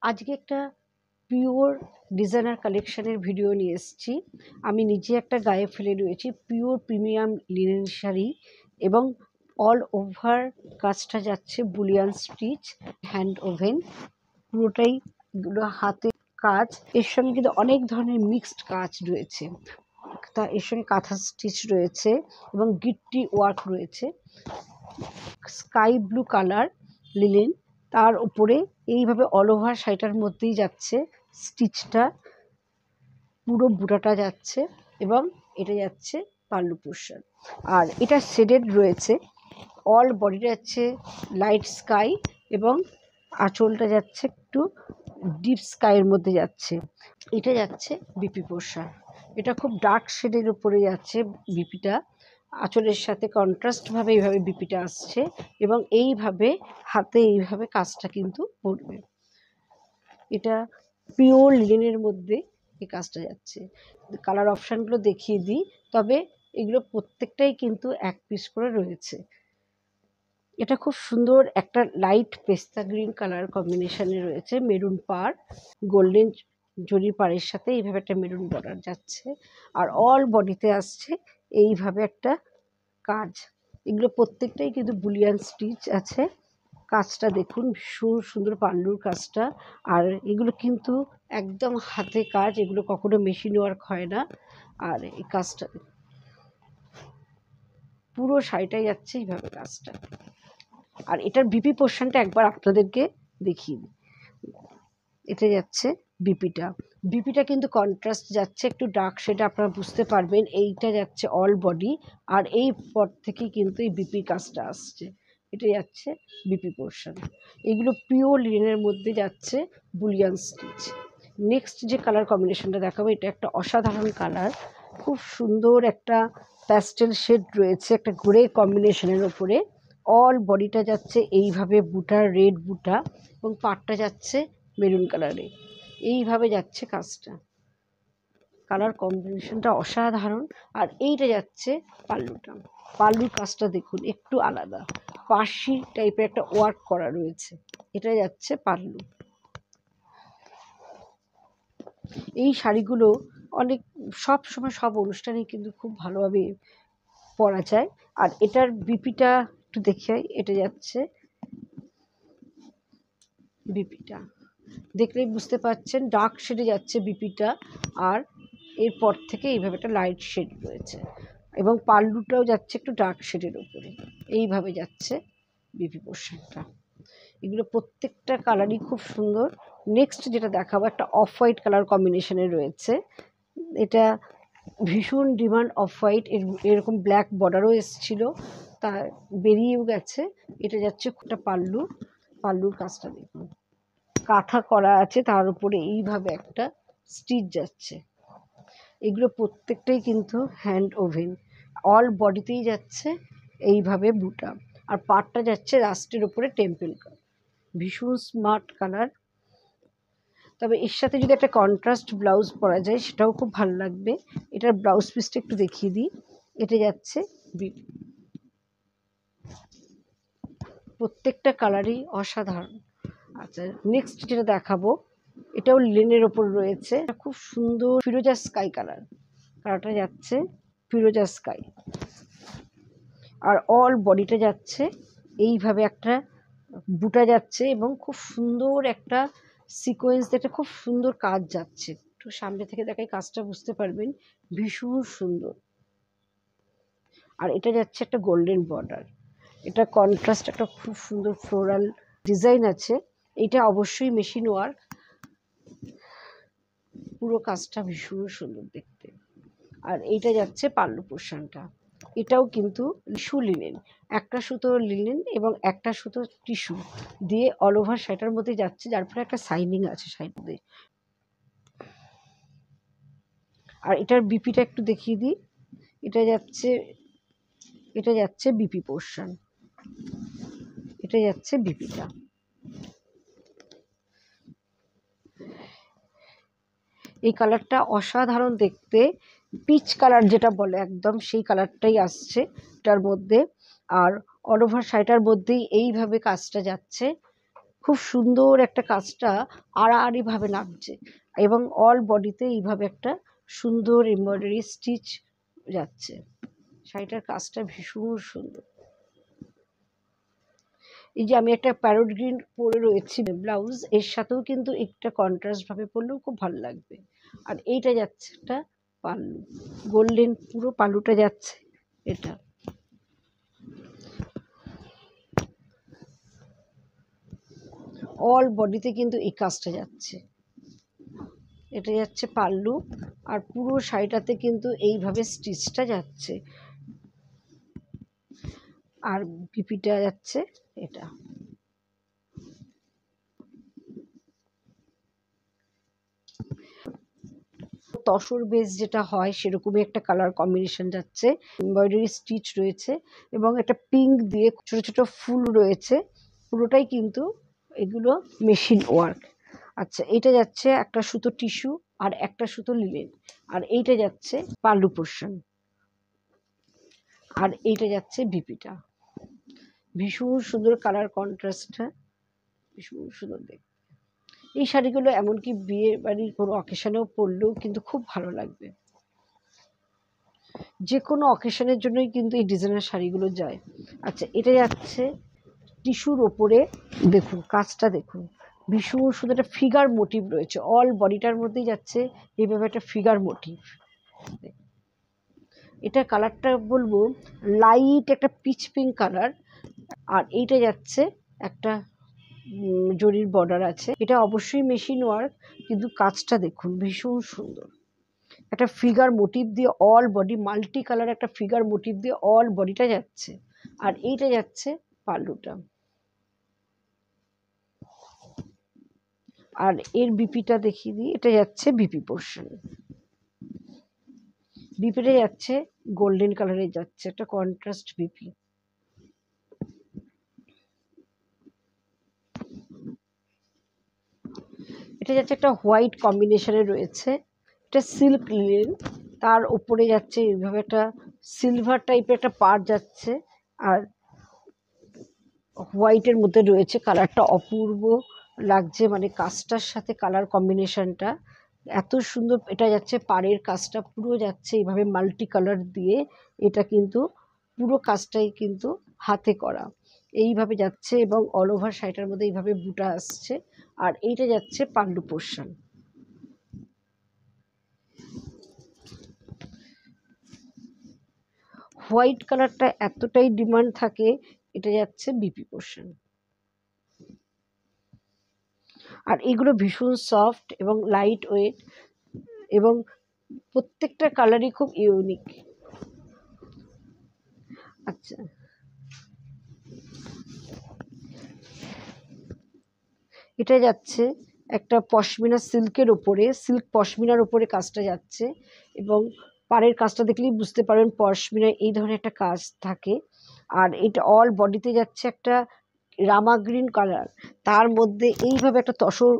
আজকে একটা pure designer কালেকশনের ভিডিও নিয়ে এসেছি। আমি নিজে একটা গায়ে ফেলে রয়েছি পিওর প্রিমিয়াম লিনেন শাড়ি এবং অল ওভার কাজটা যাচ্ছে বুলিয়ান স্টিচ, হ্যান্ড ওভেন, পুরোটাই এগুলো হাতে কাজ। এর সঙ্গে কিন্তু অনেক ধরনের মিক্সড কাজ রয়েছে, তা এর সঙ্গে কাঁথা স্টিচ রয়েছে এবং গিট্টি ওয়ার্ক রয়েছে। স্কাই ব্লু কালার লিনেন, তার উপরে এইভাবে অল ওভার শাড়িটার মধ্যেই যাচ্ছে স্টিচটা, পুরো বুটাটা যাচ্ছে এবং এটা যাচ্ছে পাল্লু পোর্শন। আর এটা শেডেড রয়েছে, অল বডিটা যাচ্ছে লাইট স্কাই এবং আঁচলটা যাচ্ছে একটু ডিপ স্কাইয়ের মধ্যে যাচ্ছে। এটা যাচ্ছে বিপি পোর্শন, এটা খুব ডার্ক শেডের উপরে যাচ্ছে বিপিটা, আঁচলের সাথে কন্ট্রাস্টভাবে এইভাবে বিপিটা আসছে এবং এইভাবে হাতে এইভাবে কাজটা কিন্তু পড়বে। এটা পিওর লিনেনের মধ্যে এই কাজটা যাচ্ছে। কালার অপশানগুলো দেখিয়ে দিই, তবে এগুলো প্রত্যেকটাই কিন্তু এক পিস করে রয়েছে। এটা খুব সুন্দর একটা লাইট পেস্তা গ্রিন কালার কম্বিনেশনে রয়েছে, মেরুন পার, গোল্ডেন জরির পাড়ের সাথে এইভাবে একটা মেরুন বর্ডার যাচ্ছে আর অল বডিতে আসছে এইভাবে একটা কাজ। এগুলো প্রত্যেকটাই কিন্তু বুলিয়ান স্টিচ আছে। কাজটা দেখুন, ভীষণ সুন্দর পাল্লুর কাজটা। আর এগুলো কিন্তু একদম হাতে কাজ, এগুলো কখনো মেশিন ওয়ার্ক হয় না। আর এই কাজটা পুরো শাড়িটাই যাচ্ছে এইভাবে কাজটা। আর এটার বিপি পোর্শনটা একবার আপনাদেরকে দেখিয়ে দিই। এটা যাচ্ছে বিপিটা কিন্তু কন্ট্রাস্ট যাচ্ছে, একটু ডার্ক সেটা আপনারা বুঝতে পারবেন। এইটা যাচ্ছে অল বডি আর এই পর থেকেই কিন্তু এই বিপির কাজটা আসছে। এটা যাচ্ছে বিপি পোর্শন। এগুলো পিওর লিনেনের মধ্যে যাচ্ছে বুলিয়ান স্টিচ। নেক্সট যে কালার কম্বিনেশনটা দেখাবো, এটা একটা অসাধারণ কালার, খুব সুন্দর একটা প্যাস্টেল শেড রয়েছে একটা গ্রে কম্বিনেশনের ওপরে। অল বডিটা যাচ্ছে এইভাবে বুটা, রেড বুটা এবং পাটটা যাচ্ছে মেরুন কালারে। এইভাবে যাচ্ছে কাজটা, কালার কম্বিনেশনটা অসাধারণ। আর এইটা যাচ্ছে পাল্লুটা, পাল্লুর কাজটা দেখুন একটু আলাদা, পার্সি টাইপের একটা ওয়ার্ক করা রয়েছে। এটা যাচ্ছে পাল্লু। এই শাড়িগুলো অনেক সব সময় সব অনুষ্ঠানে কিন্তু খুব ভালোভাবে পরা যায়। আর এটার বিপিটা একটু দেখে, এটা যাচ্ছে বিপিটা, দেখলেই বুঝতে পারছেন ডার্ক শেডে যাচ্ছে বিপিটা আর এরপর থেকে এইভাবে একটা লাইট শেড রয়েছে এবং পাল্লুটাও যাচ্ছে একটু ডার্ক শেডের উপরে। এইভাবে যাচ্ছে বিপি পোর্শনটা। এগুলো প্রত্যেকটা কালারই খুব সুন্দর। নেক্সট যেটা দেখাবো একটা অফ হোয়াইট কালার কম্বিনেশনে রয়েছে। এটা ভীষণ ডিমান্ড অফ হোয়াইট, এরকম ব্ল্যাক বর্ডারও এসেছিলো, তা বেরিয়েও গেছে। এটা যাচ্ছে একটা পাল্লুর কাজটা দেখুন, কাঁথা করা আছে, তার উপরে এইভাবে একটা স্টিচ যাচ্ছে। এগুলো প্রত্যেকটাই কিন্তু হ্যান্ড ওভেন, অল বডিতেই যাচ্ছে এইভাবে বুটা আর পাটটা যাচ্ছে রাস্টের উপরে টেম্পল কাট। ভীষণ স্মার্ট কালার। তবে এর সাথে যদি একটা কন্ট্রাস্ট ব্লাউজ পরা যায় সেটাও খুব ভালো লাগবে। এটার ব্লাউজ পিসটা একটু দেখিয়ে দিই। এটা যাচ্ছে প্রত্যেকটা কালারই অসাধারণ। আচ্ছা, নেক্সট যেটা দেখাবো এটাও লিনেনের ওপর রয়েছে, খুব সুন্দর ফিরোজা স্কাই কালারটা যাচ্ছে ফিরোজা স্কাই। আর অল বডিটা যাচ্ছে এইভাবে একটা বুটা যাচ্ছে এবং খুব সুন্দর একটা সিকোয়েন্স, এটা খুব সুন্দর কাজ যাচ্ছে। একটু সামনে থেকে দেখাই, কাজটা বুঝতে পারবেন, ভীষণ সুন্দর। আর এটা যাচ্ছে একটা গোল্ডেন বর্ডার, এটা কন্ট্রাস্ট একটা খুব সুন্দর ফ্লোরাল ডিজাইন আছে। এটা অবশ্যই মেশিন ওয়ার্ক, পুরো কাজটা ভীষণ সুন্দর দেখতে। আর এইটা যাচ্ছে পাল্লু পোর্শনটা, এটাও কিন্তু টিস্যু লিনেন, একটা সুতো লিনেন এবং একটা সুতো টিস্যু দিয়ে অল ওভার শাড়িটার মধ্যে যাচ্ছে, যার ফলে একটা শাইনিং আছে শাড়ির মধ্যে। আর এটার বিপিটা একটু দেখিয়ে দিই। এটা যাচ্ছে বিপি পোর্শন, এটা যাচ্ছে বিপিটা। এই কালারটা অসাধারণ দেখতে, পিচ কালার যেটা বলে একদম সেই কালারটাই আসছে এটার মধ্যে। আর অল ওভার শাড়িটার মধ্যেই এইভাবে কাজটা যাচ্ছে, খুব সুন্দর একটা কাজটা আড়াআড়ি ভাবে লাগছে এবং অল বডিতে এইভাবে একটা সুন্দর এমব্রয়ডারি স্টিচ যাচ্ছে। শাড়িটার কাজটা ভীষণ সুন্দর। এই যে আমি একটা প্যারট গ্রিন পরে রয়েছি ব্লাউজ, এর সাথেও কিন্তু একটা কন্ট্রাস্ট ভাবে পরলেও খুব ভালো লাগবে। আর এইটা যাচ্ছে একটা পাল্লু, গোল্ডেন পুরো পাল্লুটা যাচ্ছে এটা। অল বডিতে কিন্তু এই কাজটা যাচ্ছে। এটা যাচ্ছে পাল্লু, আর পুরো শাড়িটাতে কিন্তু এইভাবে স্টিচটা যাচ্ছে। আর বিপিটা যাচ্ছে এটা। তসর বেস যেটা হয় সেরকমই একটা কালার কম্বিনেশন যাচ্ছে, এমব্রয়ডারি স্টিচ রয়েছে এবং একটা পিঙ্ক দিয়ে ছোট ছোট ফুল রয়েছে, পুরোটাই কিন্তু এগুলো মেশিন ওয়ার্ক। আচ্ছা, এটা যাচ্ছে একটা সুতো টিস্যু আর একটা সুতো লিলেন, আর এইটা যাচ্ছে পাল্লু পোর্শন, আর এইটা যাচ্ছে বিপিটা। ভীষণ সুন্দর কালার কন্ট্রাস্টটা, ভীষণ সুন্দর দেখতে। এই শাড়িগুলো এমনকি বিয়ে বাড়ির কোনো অকেশনেও পরলেও কিন্তু খুব ভালো লাগবে। যে কোনো অকেশনের জন্যই কিন্তু এই ডিজাইনার শাড়িগুলো যায়। আচ্ছা, এটা যাচ্ছে টিস্যুর ওপরে, দেখুন কাজটা দেখুন, ভীষণ সুন্দর একটা ফিগার মোটিভ রয়েছে, অল বডিটার মধ্যেই যাচ্ছে এইভাবে একটা ফিগার মোটিভ। এটা কালারটা বলবো লাইট একটা পিচ পিঙ্ক কালার, আর এইটা যাচ্ছে একটা জরির বর্ডার আছে। এটা অবশ্যই মেশিন ওয়ার্ক, কিন্তু কাজটা দেখুন ভীষণ সুন্দর। একটা ফিগার মোটিভ দিয়ে অল বডি, মাল্টি কালার একটা ফিগার মোটিভ দিয়ে অল বডিটা যাচ্ছে, আর এইটা যাচ্ছে পাল্লুটা। আর এর বিপিটা দেখিয়ে দিই, এটা যাচ্ছে বিপি পোর্শন। বিপিটা যাচ্ছে গোল্ডেন কালারে যাচ্ছে, একটা কন্ট্রাস্ট বিপি। এটা যাচ্ছে একটা হোয়াইট কম্বিনেশনে রয়েছে, এটা সিল্ক লিনেন, তার উপরে যাচ্ছে এইভাবে একটা সিলভার টাইপের একটা পাড় যাচ্ছে, আর হোয়াইটের মধ্যে রয়েছে, কালারটা অপূর্ব লাগছে, মানে কাজটার সাথে কালার কম্বিনেশনটা এত সুন্দর। এটা যাচ্ছে পাড়ের কাজটা পুরো যাচ্ছে এইভাবে মাল্টি কালার দিয়ে, এটা কিন্তু পুরো কাজটাই কিন্তু হাতে করা এইভাবে যাচ্ছে, এবং অল ওভার শাড়িটার মধ্যে এইভাবে বুটা আসছে, আর এইটা যাচ্ছে পাল্লু পোর্শন। হোয়াইট কালারটা এতটাই ডিমান্ড থাকে, এটা যাচ্ছে বিপি পোর্শন। আর এগুলো ভীষণ সফট এবং লাইট ওয়েট, এবং প্রত্যেকটা কালারই খুব ইউনিক। আচ্ছা, এটা যাচ্ছে একটা পশমিনা সিল্কের ওপরে, সিল্ক পশমিনার ওপরে কাজটা যাচ্ছে, এবং পাড়ের কাজটা দেখলেই বুঝতে পারবেন পশমিনায় এই ধরনের একটা কাজ থাকে। আর এটা অল বডিতে যাচ্ছে একটা রামা গ্রিন কালার, তার মধ্যে এইভাবে একটা তসর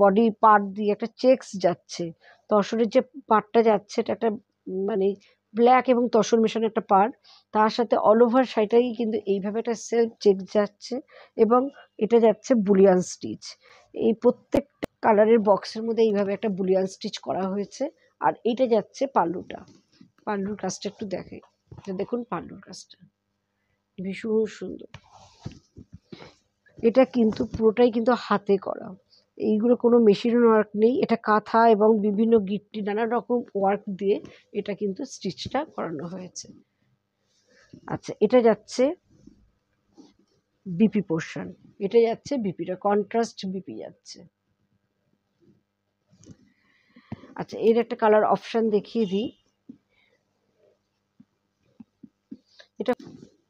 বডি পার্ট দিয়ে একটা চেকস যাচ্ছে। তসরের যে পার্টটা যাচ্ছে এটা একটা মানে ব্ল্যাক এবং তসর মেশানো একটা পার্ট, তার সাথে অল ওভার শাড়িটাই কিন্তু এইভাবে একটা সেলফ চেক যাচ্ছে, এবং এটা যাচ্ছে বুলিয়ান স্টিচ। এই প্রত্যেকটা কালারের বক্সের মধ্যে এইভাবে একটা বুলিয়ান স্টিচ করা হয়েছে, আর এইটা যাচ্ছে পাল্লুটা। পাল্লুর কাজটা একটু দেখে, দেখুন পাল্লুর কাজটা ভীষণ সুন্দর। এটা কিন্তু পুরোটাই কিন্তু হাতে করা, এইগুলো কোনো মেশিন ওয়ার্ক নেই, এটা কাঁথা এবং বিভিন্ন গিট্টি নানা রকম ওয়ার্ক দিয়ে এটা কিন্তু স্টিচটা করানো হয়েছে। আচ্ছা, এটা যাচ্ছে বিপি পোর্শন, এটা যাচ্ছে বিপিটা কন্ট্রাস্ট বিপি যাচ্ছে। আচ্ছা, এর একটা কালার অপশন দেখিয়ে দিই, এটা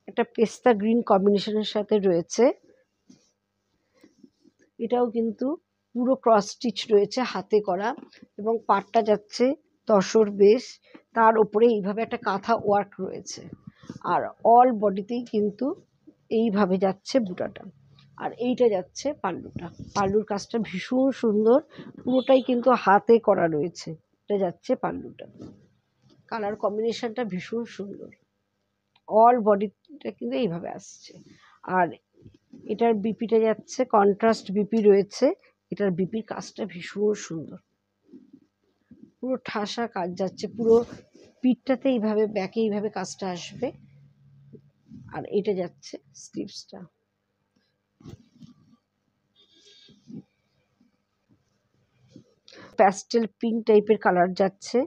একটা পেস্তা গ্রিন কম্বিনেশনের সাথে রয়েছে, এটাও কিন্তু পুরো ক্রস স্টিচ রয়েছে হাতে করা, এবং পাটটা যাচ্ছে তসর বেশ, তার উপরে এইভাবে একটা কাঁথা ওয়ার্ক রয়েছে, আর অল বডিতেই কিন্তু এইভাবে যাচ্ছে বুটাটা, আর এইটা যাচ্ছে পাল্লুটা। পাল্লুর কাজটা ভীষণ সুন্দর, পুরোটাই কিন্তু হাতে করা রয়েছে। এটা যাচ্ছে পাল্লুটা, কালার কম্বিনেশনটা ভীষণ সুন্দর, অল বডিটা কিন্তু এইভাবে আসছে। আর এটার বিপিটা যাচ্ছে কন্ট্রাস্ট বিপি রয়েছে। এটার বিপির কাজটা ভীষণ সুন্দর, পুরো ঠাসা কাজ যাচ্ছে, পুরো পিঠটাতে এইভাবে ব্যাকে এইভাবে কাজটা আসবে। আর এটা যাচ্ছে স্লিভসটা। প্যাস্টেল পিঙ্ক টাইপের কালার যাচ্ছে,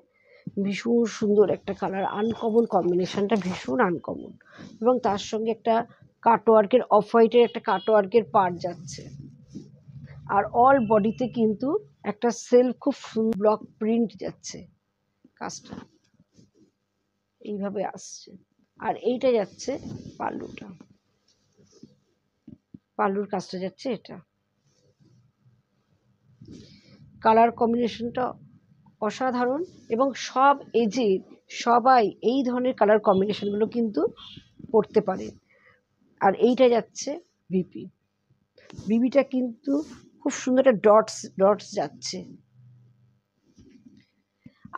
ভীষণ সুন্দর একটা কালার, আনকমন কম্বিনেশনটা, ভীষণ আনকমন। এবং তার সঙ্গে একটা কাটওয়ার্কের অফ হোয়াইটের একটা কাটওয়ার্কের পার্ট যাচ্ছে। আর অল বডিতে কিন্তু একটা সেলফ খুব ব্লক প্রিন্ট যাচ্ছে, কাজটা এইভাবে আসছে। আর এইটা যাচ্ছে পাল্লুটা, পাল্লুর কাজটা যাচ্ছে এটা। কালার কম্বিনেশনটা অসাধারণ এবং সব এজের সবাই এই ধরনের কালার কম্বিনেশনগুলো কিন্তু পড়তে পারে। আর এইটা যাচ্ছে বিপি, বিপিটা কিন্তু খুব সুন্দর একটা ডটস ডটস যাচ্ছে।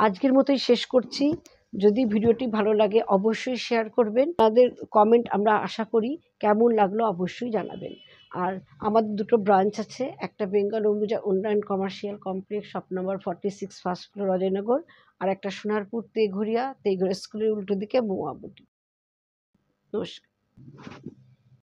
আজকের মতোই শেষ করছি। যদি ভিডিওটি ভালো লাগে অবশ্যই শেয়ার করবেন, আপনাদের কমেন্ট আমরা আশা করি, কেমন লাগলো অবশ্যই জানাবেন। আর আমাদের দুটো ব্রাঞ্চ আছে, একটা Bengal Ambuja Unnayan commercial complex, shop number 46, first floor, Ajaynagar. আর একটা সোনারপুর তেঘরিয়া, তেঘরিয়া স্কুলের উল্টো দিকে, মোয়াবুটি। নমস্কার।